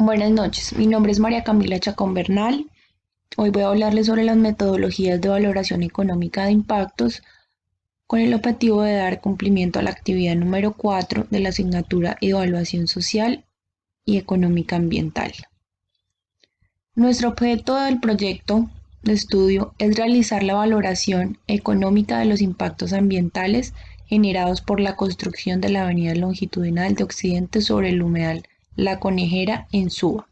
Buenas noches, mi nombre es María Camila Chacón Bernal. Hoy voy a hablarles sobre las metodologías de valoración económica de impactos con el objetivo de dar cumplimiento a la actividad número 4 de la asignatura Evaluación Social y Económica Ambiental. Nuestro objeto del proyecto de estudio es realizar la valoración económica de los impactos ambientales generados por la construcción de la avenida longitudinal de Occidente sobre el humedal La Conejera en Suba.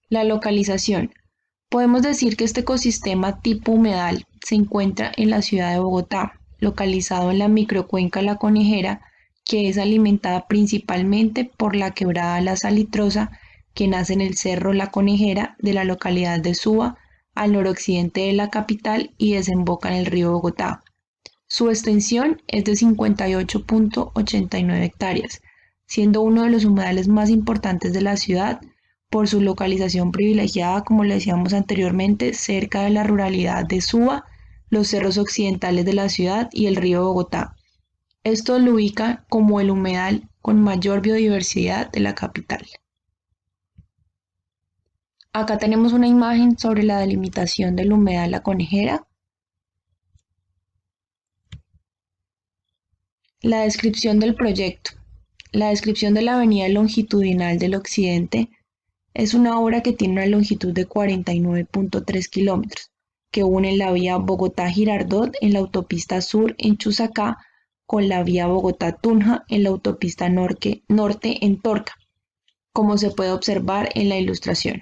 La localización. Podemos decir que este ecosistema tipo humedal se encuentra en la ciudad de Bogotá, localizado en la microcuenca La Conejera, que es alimentada principalmente por la quebrada La Salitrosa, que nace en el cerro La Conejera de la localidad de Suba, al noroccidente de la capital y desemboca en el río Bogotá. Su extensión es de 58.89 hectáreas, siendo uno de los humedales más importantes de la ciudad por su localización privilegiada, como le decíamos anteriormente, cerca de la ruralidad de Suba, los cerros occidentales de la ciudad y el río Bogotá. Esto lo ubica como el humedal con mayor biodiversidad de la capital. Acá tenemos una imagen sobre la delimitación del humedal La Conejera. La descripción del proyecto. La descripción de la avenida longitudinal del occidente es una obra que tiene una longitud de 49.3 kilómetros, que une la vía Bogotá-Girardot en la autopista sur en Chusacá con la vía Bogotá-Tunja en la autopista norte en Torca, como se puede observar en la ilustración.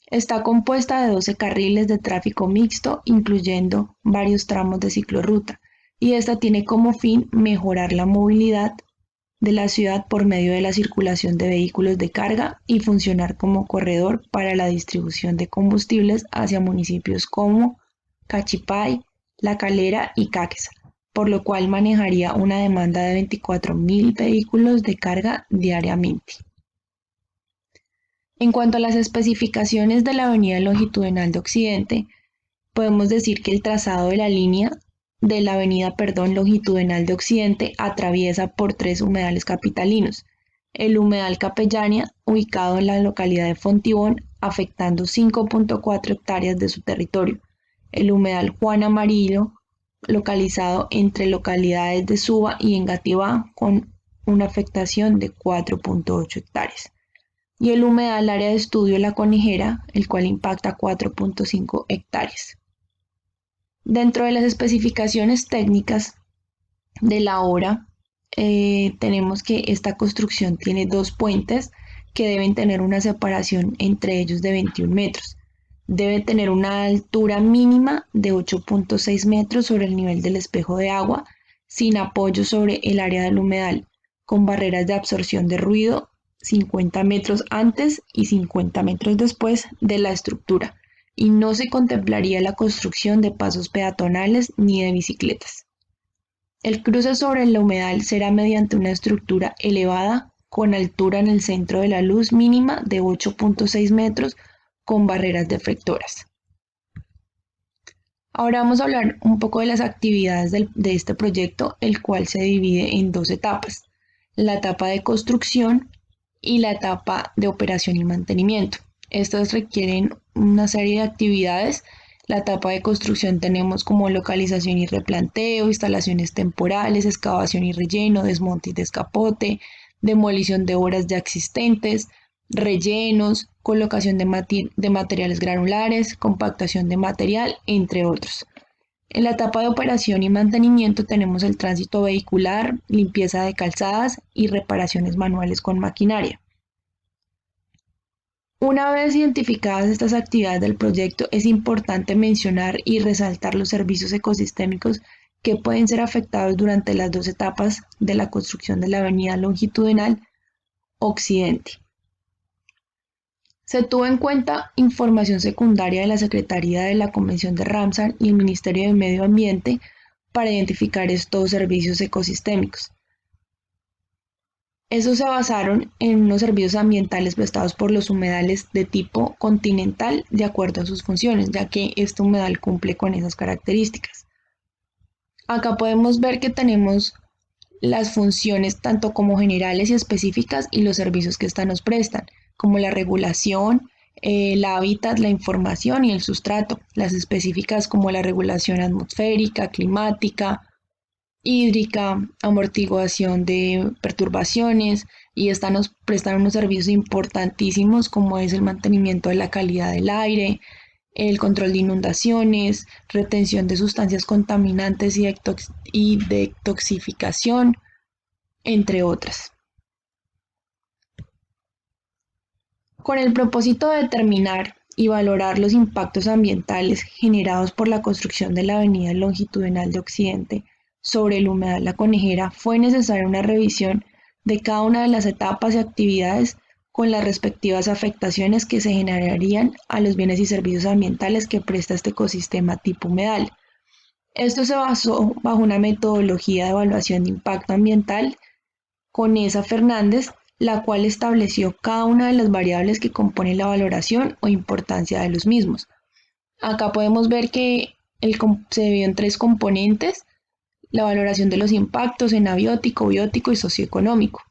Está compuesta de 12 carriles de tráfico mixto, incluyendo varios tramos de ciclorruta, y esta tiene como fin mejorar la movilidad de la ciudad por medio de la circulación de vehículos de carga y funcionar como corredor para la distribución de combustibles hacia municipios como Cachipay, La Calera y Caquesa, por lo cual manejaría una demanda de 24.000 vehículos de carga diariamente. En cuanto a las especificaciones de la avenida longitudinal de Occidente, podemos decir que el trazado de la línea de la avenida longitudinal de Occidente atraviesa por tres humedales capitalinos. El humedal Capellania, ubicado en la localidad de Fontibón, afectando 5.4 hectáreas de su territorio. El humedal Juan Amarillo, localizado entre localidades de Suba y Engativá, con una afectación de 4.8 hectáreas. Y el humedal Área de Estudio La Conejera, el cual impacta 4.5 hectáreas. Dentro de las especificaciones técnicas de la obra, tenemos que esta construcción tiene dos puentes que deben tener una separación entre ellos de 21 metros. Debe tener una altura mínima de 8.6 metros sobre el nivel del espejo de agua, sin apoyo sobre el área del humedal, con barreras de absorción de ruido 50 metros antes y 50 metros después de la estructura, y no se contemplaría la construcción de pasos peatonales ni de bicicletas. El cruce sobre el humedal será mediante una estructura elevada con altura en el centro de la luz mínima de 8.6 metros con barreras deflectoras. Ahora vamos a hablar un poco de las actividades de este proyecto, el cual se divide en dos etapas: la etapa de construcción y la etapa de operación y mantenimiento. Estas requieren una serie de actividades. La etapa de construcción tenemos como localización y replanteo, instalaciones temporales, excavación y relleno, desmonte y descapote, demolición de obras ya existentes, rellenos, colocación de materiales granulares, compactación de material, entre otros. En la etapa de operación y mantenimiento tenemos el tránsito vehicular, limpieza de calzadas y reparaciones manuales con maquinaria. Una vez identificadas estas actividades del proyecto, es importante mencionar y resaltar los servicios ecosistémicos que pueden ser afectados durante las dos etapas de la construcción de la avenida longitudinal Occidente. Se tuvo en cuenta información secundaria de la Secretaría de la Convención de Ramsar y el Ministerio de Medio Ambiente para identificar estos servicios ecosistémicos. Estos se basaron en unos servicios ambientales prestados por los humedales de tipo continental de acuerdo a sus funciones, ya que este humedal cumple con esas características. Acá podemos ver que tenemos las funciones tanto como generales y específicas y los servicios que éstas nos prestan. como la regulación, el hábitat, la información y el sustrato. Las específicas como la regulación atmosférica, climática, hídrica, amortiguación de perturbaciones, y esta nos prestan unos servicios importantísimos como es el mantenimiento de la calidad del aire, el control de inundaciones, retención de sustancias contaminantes y detoxificación, entre otras. Con el propósito de determinar y valorar los impactos ambientales generados por la construcción de la avenida longitudinal de Occidente sobre el humedal La Conejera, fue necesaria una revisión de cada una de las etapas y actividades con las respectivas afectaciones que se generarían a los bienes y servicios ambientales que presta este ecosistema tipo humedal. Esto se basó bajo una metodología de evaluación de impacto ambiental Conesa Fernández, la cual estableció cada una de las variables que componen la valoración o importancia de los mismos. Acá podemos ver que se dividió en tres componentes: la valoración de los impactos en abiótico, biótico y socioeconómico.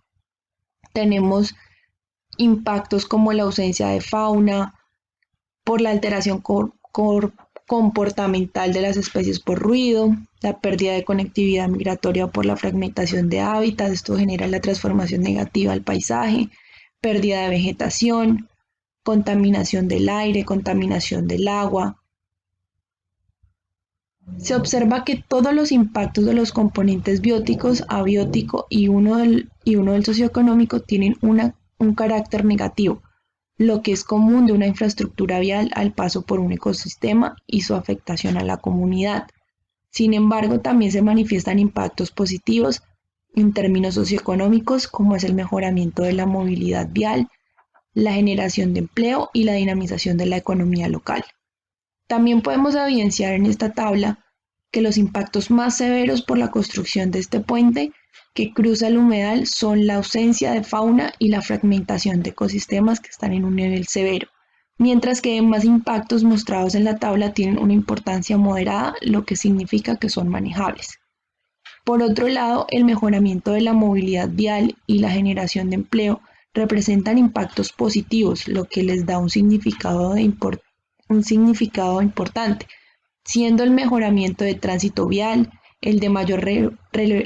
Tenemos impactos como la ausencia de fauna, por la alteración comportamental de las especies por ruido, la pérdida de conectividad migratoria por la fragmentación de hábitats, esto genera la transformación negativa al paisaje, pérdida de vegetación, contaminación del aire, contaminación del agua. Se observa que todos los impactos de los componentes bióticos, abiótico y uno del socioeconómico tienen un carácter negativo, lo que es común de una infraestructura vial al paso por un ecosistema y su afectación a la comunidad. Sin embargo, también se manifiestan impactos positivos en términos socioeconómicos, como es el mejoramiento de la movilidad vial, la generación de empleo y la dinamización de la economía local. También podemos evidenciar en esta tabla que los impactos más severos por la construcción de este puente que cruza el humedal son la ausencia de fauna y la fragmentación de ecosistemas que están en un nivel severo, mientras que más impactos mostrados en la tabla tienen una importancia moderada, lo que significa que son manejables. Por otro lado, el mejoramiento de la movilidad vial y la generación de empleo representan impactos positivos, lo que les da un significado importante, siendo el mejoramiento de tránsito vial el de mayor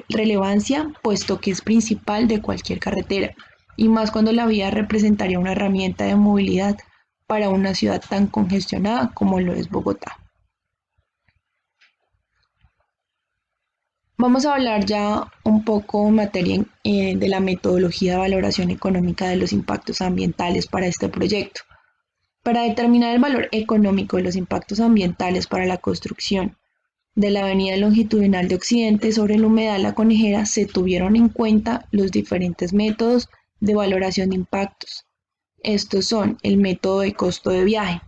relevancia, puesto que es principal de cualquier carretera, y más cuando la vía representaría una herramienta de movilidad para una ciudad tan congestionada como lo es Bogotá. Vamos a hablar ya un poco en materia de la metodología de valoración económica de los impactos ambientales para este proyecto. Para determinar el valor económico de los impactos ambientales para la construcción de la avenida longitudinal de Occidente sobre el humedal La Conejera, se tuvieron en cuenta los diferentes métodos de valoración de impactos. Estos son el método de costo de viaje.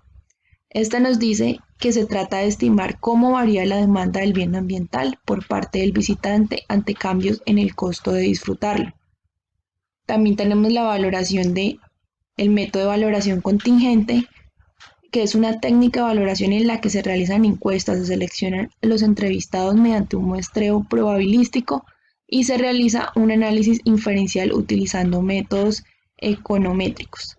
Esta nos dice que se trata de estimar cómo varía la demanda del bien ambiental por parte del visitante ante cambios en el costo de disfrutarlo. También tenemos la valoración el método de valoración contingente, que es una técnica de valoración en la que se realizan encuestas, se seleccionan los entrevistados mediante un muestreo probabilístico y se realiza un análisis inferencial utilizando métodos econométricos.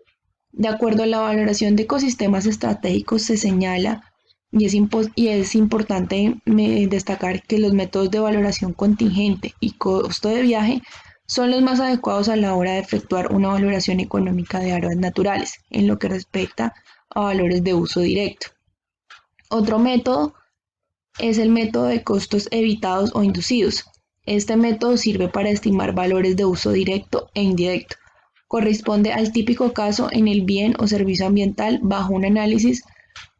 De acuerdo a la valoración de ecosistemas estratégicos, se señala y es importante destacar que los métodos de valoración contingente y costo de viaje son los más adecuados a la hora de efectuar una valoración económica de áreas naturales, en lo que respecta a valores de uso directo. Otro método es el método de costos evitados o inducidos. Este método sirve para estimar valores de uso directo e indirecto. Corresponde al típico caso en el bien o servicio ambiental bajo un análisis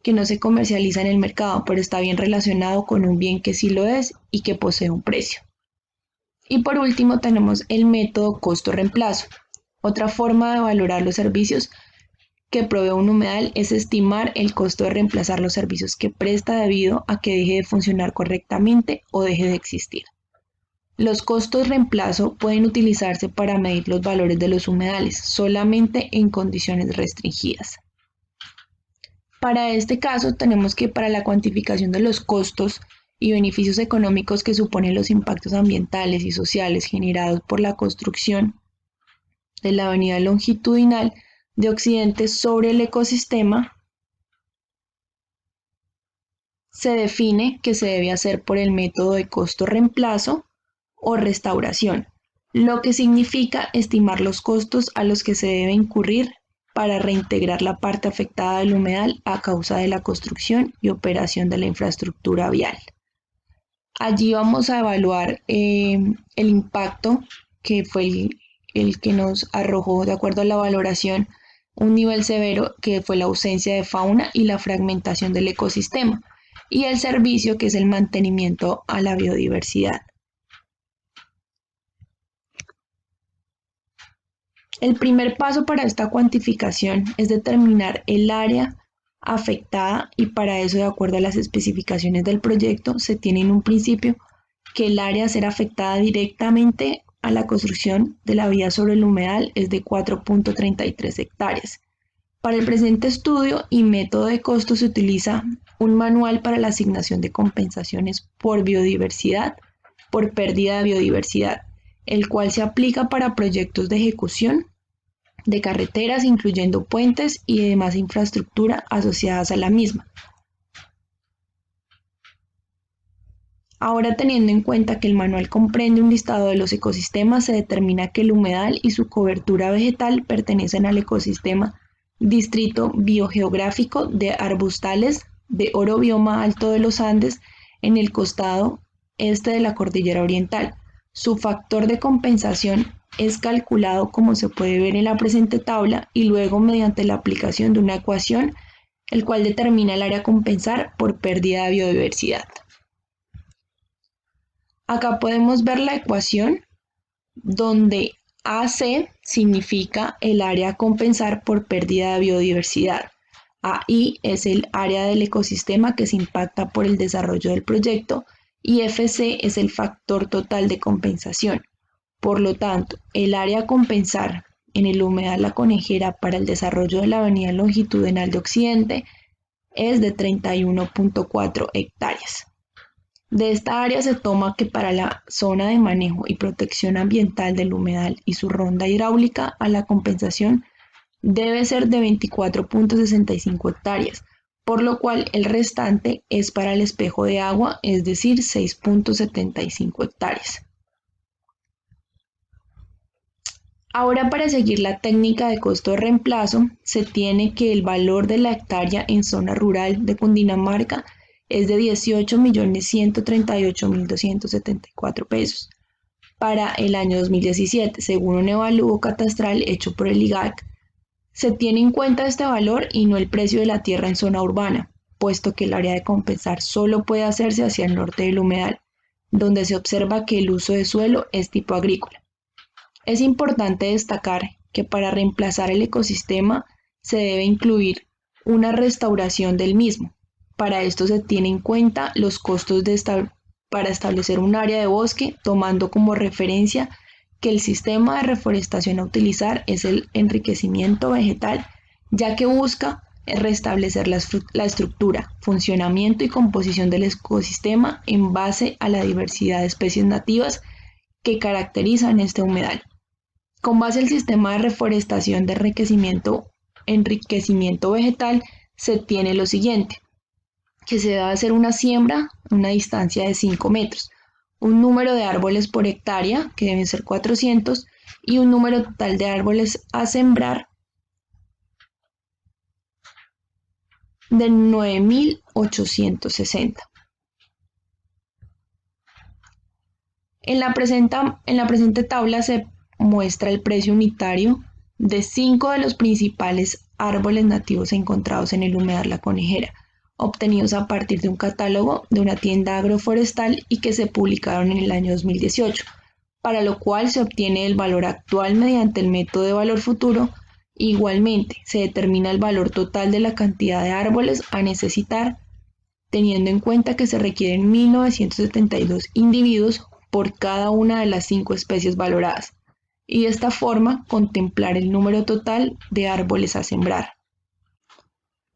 que no se comercializa en el mercado, pero está bien relacionado con un bien que sí lo es y que posee un precio. Y por último tenemos el método costo-reemplazo. Otra forma de valorar los servicios que provee un humedal es estimar el costo de reemplazar los servicios que presta debido a que deje de funcionar correctamente o deje de existir. Los costos reemplazo pueden utilizarse para medir los valores de los humedales solamente en condiciones restringidas. Para este caso tenemos que para la cuantificación de los costos y beneficios económicos que suponen los impactos ambientales y sociales generados por la construcción de la avenida longitudinal, de Occidente sobre el ecosistema se define que se debe hacer por el método de costo-reemplazo o restauración, lo que significa estimar los costos a los que se debe incurrir para reintegrar la parte afectada del humedal a causa de la construcción y operación de la infraestructura vial. Allí vamos a evaluar el impacto que fue el que nos arrojó, de acuerdo a la valoración, un nivel severo que fue la ausencia de fauna y la fragmentación del ecosistema, y el servicio que es el mantenimiento a la biodiversidad. El primer paso para esta cuantificación es determinar el área afectada y para eso, de acuerdo a las especificaciones del proyecto, se tiene en un principio que el área a ser afectada directamente a la construcción de la vía sobre el humedal es de 4.33 hectáreas. Para el presente estudio y método de costo se utiliza un manual para la asignación de compensaciones por biodiversidad, por pérdida de biodiversidad, el cual se aplica para proyectos de ejecución de carreteras, incluyendo puentes y demás infraestructura asociadas a la misma. Ahora, teniendo en cuenta que el manual comprende un listado de los ecosistemas, se determina que el humedal y su cobertura vegetal pertenecen al ecosistema Distrito Biogeográfico de Arbustales de Orobioma Alto de los Andes en el costado este de la Cordillera Oriental. Su factor de compensación es calculado como se puede ver en la presente tabla y luego mediante la aplicación de una ecuación, el cual determina el área a compensar por pérdida de biodiversidad. Acá podemos ver la ecuación donde AC significa el área a compensar por pérdida de biodiversidad. AI es el área del ecosistema que se impacta por el desarrollo del proyecto y FC es el factor total de compensación. Por lo tanto, el área a compensar en el humedal La Conejera para el desarrollo de la avenida longitudinal de Occidente es de 31.4 hectáreas. De esta área se toma que para la zona de manejo y protección ambiental del humedal y su ronda hidráulica a la compensación debe ser de 24.65 hectáreas, por lo cual el restante es para el espejo de agua, es decir, 6.75 hectáreas. Ahora, para seguir la técnica de costo de reemplazo, se tiene que el valor de la hectárea en zona rural de Cundinamarca es de 18.138.274 pesos para el año 2017, según un evalúo catastral hecho por el IGAC. Se tiene en cuenta este valor y no el precio de la tierra en zona urbana, puesto que el área de compensar solo puede hacerse hacia el norte del humedal, donde se observa que el uso de suelo es tipo agrícola. Es importante destacar que para reemplazar el ecosistema se debe incluir una restauración del mismo. Para esto se tiene en cuenta los costos para establecer un área de bosque, tomando como referencia que el sistema de reforestación a utilizar es el enriquecimiento vegetal, ya que busca restablecer la estructura, funcionamiento y composición del ecosistema en base a la diversidad de especies nativas que caracterizan este humedal. Con base al sistema de reforestación de enriquecimiento vegetal, se tiene lo siguiente, que se debe hacer una siembra a una distancia de 5 metros, un número de árboles por hectárea, que deben ser 400, y un número total de árboles a sembrar de 9.860. En la presente tabla se muestra el precio unitario de 5 de los principales árboles nativos encontrados en el humedal La Conejera, obtenidos a partir de un catálogo de una tienda agroforestal y que se publicaron en el año 2018, para lo cual se obtiene el valor actual mediante el método de valor futuro. Igualmente, se determina el valor total de la cantidad de árboles a necesitar, teniendo en cuenta que se requieren 1.972 individuos por cada una de las 5 especies valoradas, y de esta forma contemplar el número total de árboles a sembrar.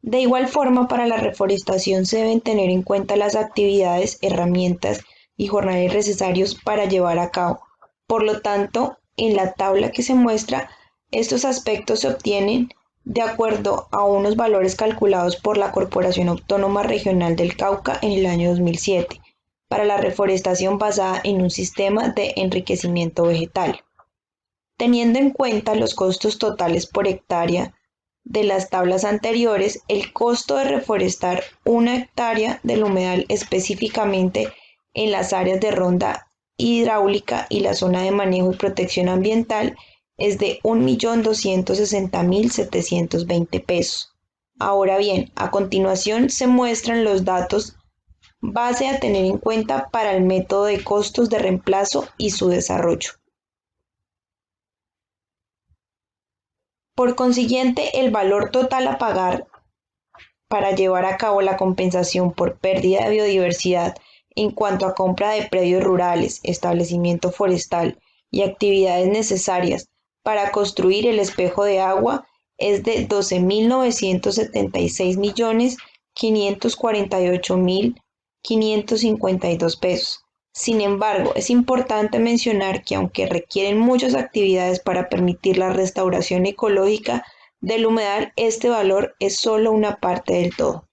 De igual forma, para la reforestación se deben tener en cuenta las actividades, herramientas y jornales necesarios para llevar a cabo. Por lo tanto, en la tabla que se muestra, estos aspectos se obtienen de acuerdo a unos valores calculados por la Corporación Autónoma Regional del Cauca en el año 2007, para la reforestación basada en un sistema de enriquecimiento vegetal. Teniendo en cuenta los costos totales por hectárea de las tablas anteriores, el costo de reforestar una hectárea del humedal específicamente en las áreas de ronda hidráulica y la zona de manejo y protección ambiental es de 1.260.720 pesos. Ahora bien, a continuación se muestran los datos base a tener en cuenta para el método de costos de reemplazo y su desarrollo. Por consiguiente, el valor total a pagar para llevar a cabo la compensación por pérdida de biodiversidad en cuanto a compra de predios rurales, establecimiento forestal y actividades necesarias para construir el espejo de agua es de 12.976.548.552 pesos. Sin embargo, es importante mencionar que aunque requieren muchas actividades para permitir la restauración ecológica del humedal, este valor es solo una parte del todo.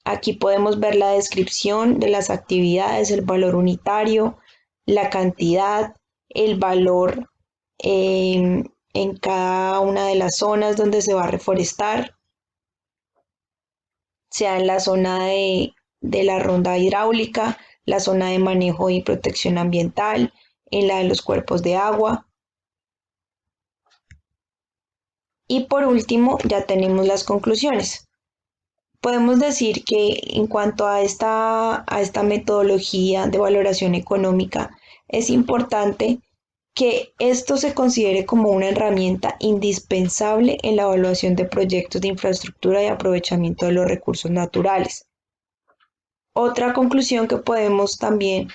Aquí podemos ver la descripción de las actividades, el valor unitario, la cantidad, el valor en cada una de las zonas donde se va a reforestar, sea en la zona de la ronda hidráulica, la zona de manejo y protección ambiental, en la de los cuerpos de agua. Y por último, ya tenemos las conclusiones. Podemos decir que en cuanto a esta metodología de valoración económica, es importante que esto se considere como una herramienta indispensable en la evaluación de proyectos de infraestructura y aprovechamiento de los recursos naturales. Otra conclusión que podemos también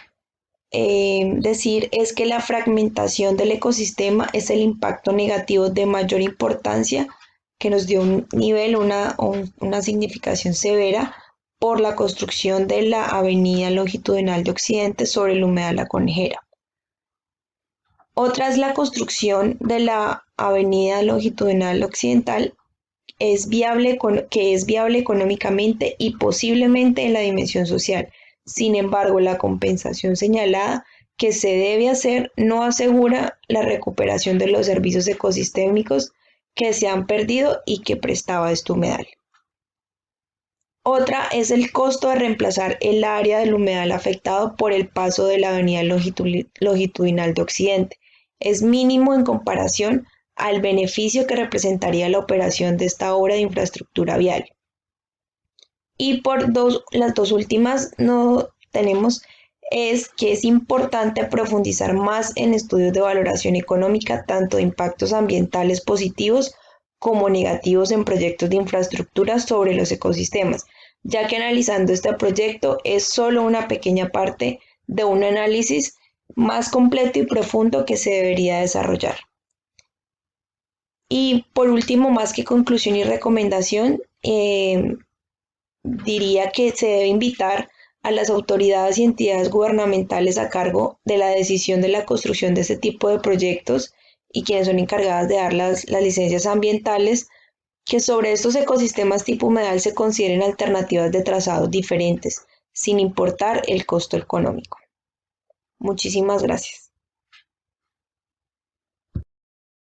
decir es que la fragmentación del ecosistema es el impacto negativo de mayor importancia que nos dio un nivel, una significación severa por la construcción de la avenida longitudinal de Occidente sobre el humedal La Conejera. Otra es la construcción de la avenida longitudinal occidental que es viable económicamente y posiblemente en la dimensión social. Sin embargo, la compensación señalada que se debe hacer no asegura la recuperación de los servicios ecosistémicos que se han perdido y que prestaba este humedal. Otra es el costo de reemplazar el área del humedal afectado por el paso de la avenida longitudinal de Occidente. Es mínimo en comparación al beneficio que representaría la operación de esta obra de infraestructura vial. Y las dos últimas no tenemos es que es importante profundizar más en estudios de valoración económica, tanto de impactos ambientales positivos como negativos en proyectos de infraestructura sobre los ecosistemas, ya que analizando este proyecto es solo una pequeña parte de un análisis más completo y profundo que se debería desarrollar. Y por último, más que conclusión y recomendación, diría que se debe invitar a las autoridades y entidades gubernamentales a cargo de la decisión de la construcción de este tipo de proyectos y quienes son encargadas de dar las licencias ambientales, que sobre estos ecosistemas tipo humedal se consideren alternativas de trazados diferentes, sin importar el costo económico. Muchísimas gracias.